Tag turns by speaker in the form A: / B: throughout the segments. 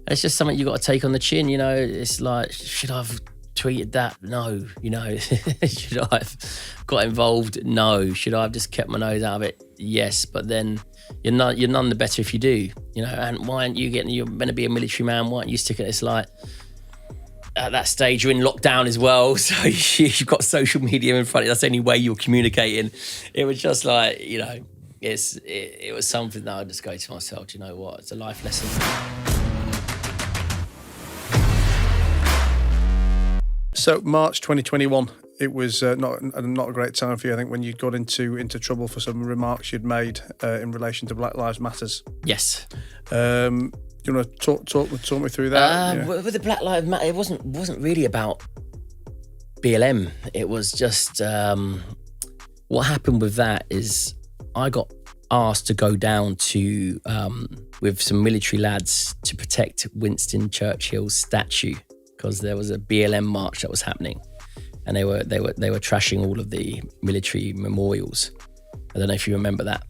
A: It's just something you got to take on the chin, you know. It's like, should I have tweeted that? No, you know. Should I have got involved? No. Should I have just kept my nose out of it? Yes, but then you're none the better if you do, you know. And why aren't you you're meant to be a military man, why aren't you sticking it? It's like, at that stage, you're in lockdown as well, so you've got social media in front of you. That's the only way you're communicating. It was just like, you know, it was something that I just go to myself, do you know what? It's a life lesson.
B: So March 2021, it was not a great time for you, I think, when you got into trouble for some remarks you'd made in relation to Black Lives Matters.
A: Yes.
B: Do you want to talk me through that?
A: With the Black Lives Matter, it wasn't really about BLM. It was just what happened with that is I got asked to go down to with some military lads to protect Winston Churchill's statue because there was a BLM march that was happening, and they were trashing all of the military memorials. I don't know if you remember that.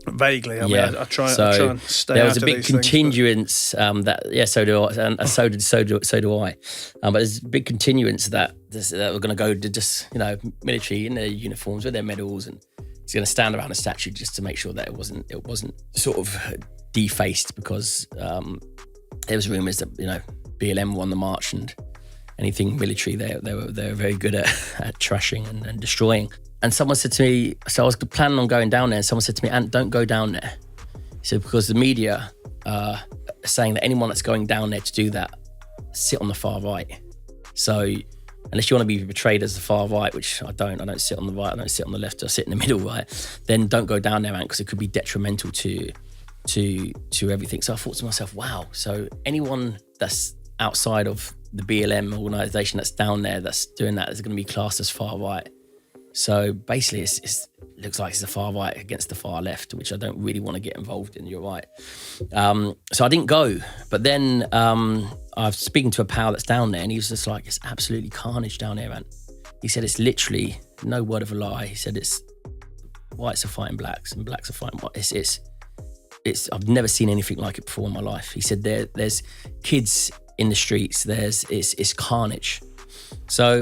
B: Vaguely, I mean, I try and stay
A: there
B: out
A: was a
B: of
A: big
B: these
A: continuance so do I, and so do I. But there's a big continuance that we're going to go to just, you know, military in their uniforms with their medals, and he's going to stand around a statue just to make sure that it wasn't sort of defaced because there was rumours that, you know, BLM won the march and anything military they were very good at trashing and destroying. And someone said to me, so I was planning on going down there, and someone said to me, Ant, don't go down there. He said, because the media are saying that anyone that's going down there to do that, sit on the far right. So unless you want to be portrayed as the far right, which I don't sit on the right, I don't sit on the left, I sit in the middle, right? Then don't go down there, Ant, because it could be detrimental to everything. So I thought to myself, wow, so anyone that's outside of the BLM organisation that's down there, that's doing that, is going to be classed as far right. So basically, it looks like it's the far right against the far left, which I don't really want to get involved in. You're right. So I didn't go. But then I was speaking to a pal that's down there, and he was just like, it's absolutely carnage down there, man. He said it's literally, no word of a lie. He said it's whites are fighting blacks and blacks are fighting whites. It's I've never seen anything like it before in my life. He said there's kids in the streets. It's carnage. So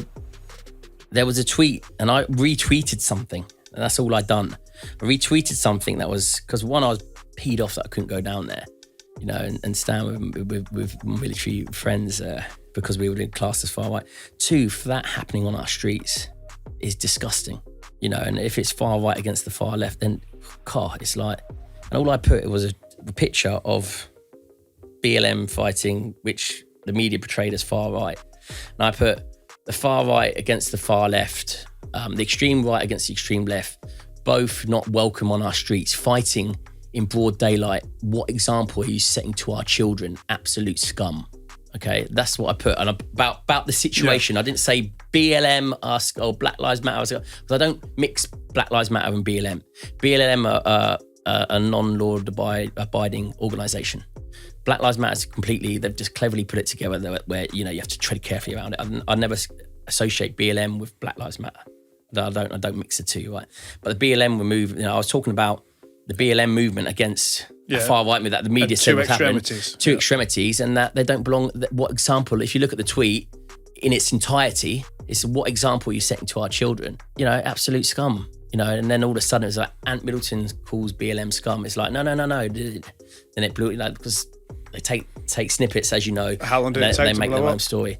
A: there was a tweet, and I retweeted something, and that's all I'd done. I retweeted something that was, because one, I was peed off that I couldn't go down there, you know, and stand with military friends because we were in class as far right. Two, for that happening on our streets is disgusting, you know, and if it's far right against the far left, then, God, it's like, and all I put, it was a picture of BLM fighting, which the media portrayed as far right. And I put, the far right against the far left, the extreme right against the extreme left, both not welcome on our streets, fighting in broad daylight. What example are you setting to our children? Absolute scum. Okay, that's what I put. And about the situation, I didn't say BLM or Black Lives Matter, because I don't mix Black Lives Matter and BLM. BLM are a non-law abiding organisation. Black Lives Matter is completely, they've just cleverly put it together where, you know, you have to tread carefully around it. I never associate BLM with Black Lives Matter. I don't mix the two, right? But the BLM movement, you know, I was talking about the BLM movement against the far right movement that the media said was happening. Two extremities, and that they don't belong. What example, if you look at the tweet in its entirety, it's what example you're setting to our children? You know, absolute scum. You know, and then all of a sudden it's like Ant Middleton calls BLM scum. It's like, no. Then it blew, you know, because they take snippets, as you know.
B: How long did it take
A: to make their own story?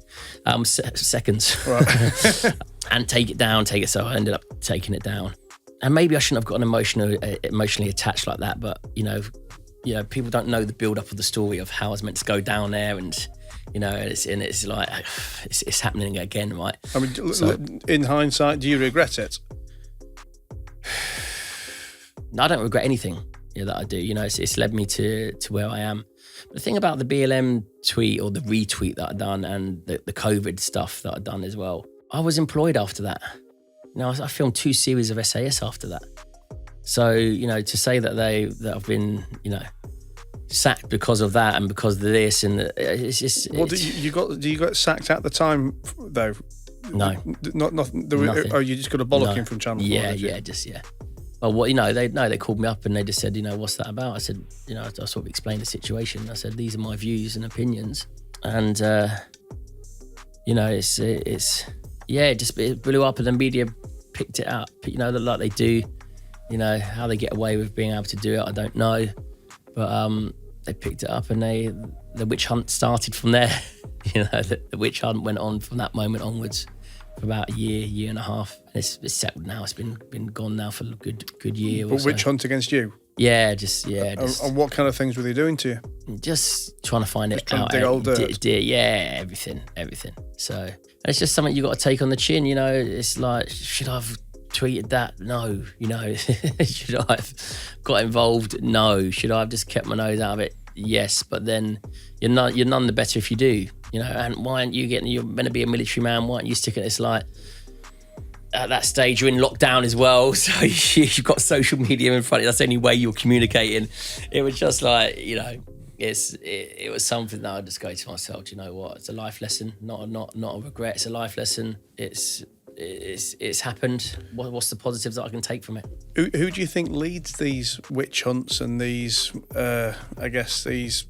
A: Seconds.
B: Right.
A: And take it down, so I ended up taking it down. And maybe I shouldn't have gotten emotionally attached like that, but you know, people don't know the build-up of the story of how I was meant to go down there, and you know, it's like it's happening again, right?
B: I mean, so, in hindsight, do you regret it?
A: No, I don't regret anything that I do. You know, it's led me to where I am. But the thing about the BLM tweet or the retweet that I've done, and the COVID stuff that I've done as well, I was employed after that. You know, I filmed 2 series of SAS after that. So, you know, to say that I've been, you know, sacked because of that and because of this, and it's just.
B: Well, do you got sacked at the time though?
A: No,
B: nothing. Oh, you just got a bollocking from Channel 4?
A: Yeah. well, what, they called me up and they just said, what's that about? I said, I sort of explained the situation. I said, these are my views and opinions. And, it blew up and the media picked it up, like they do. How they get away with being able to do it, I don't know. But they picked it up and the witch hunt started from there. The witch hunt went on from that moment onwards for about a year and a half. It's settled now. It's been gone now for a good year.
B: But witch hunt against you?
A: Yeah.
B: And what kind of things were they doing to you?
A: Just trying to find it out.
B: Dig old dirt.
A: Yeah, everything. So and it's just something you got to take on the chin. It's like, should I have tweeted that? No. Should I have got involved? No. Should I have just kept my nose out of it? Yes. But then you're none the better if you do. And why aren't you you're meant to be a military man, why aren't you sticking it? It's like, at that stage, you're in lockdown as well. So you've got social media in front of you. That's the only way you're communicating. It was just like, it was something that I just go to myself, do you know what? It's a life lesson, not a regret. It's a life lesson. It's happened. What's the positives that I can take from it?
B: Who do you think leads these witch hunts and these, these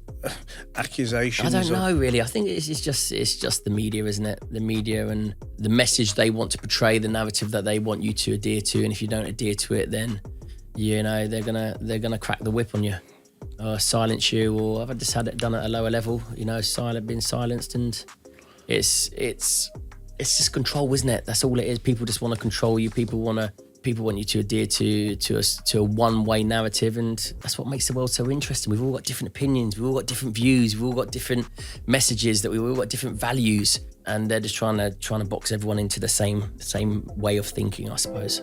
B: accusations?
A: I don't know really. I think it's just the media, isn't it? The media and the message they want to portray, the narrative that they want you to adhere to, and if you don't adhere to it, then they're gonna crack the whip on you, or silence you, or I've just had it done at a lower level. Being silenced, and it's just control, isn't it? That's all it is. People just want to control you. People want you to adhere to a one-way narrative, and that's what makes the world so interesting. We've all got different opinions, we've all got different views, we've all got different messages, we've all got different values, and they're just trying to box everyone into the same way of thinking, I suppose.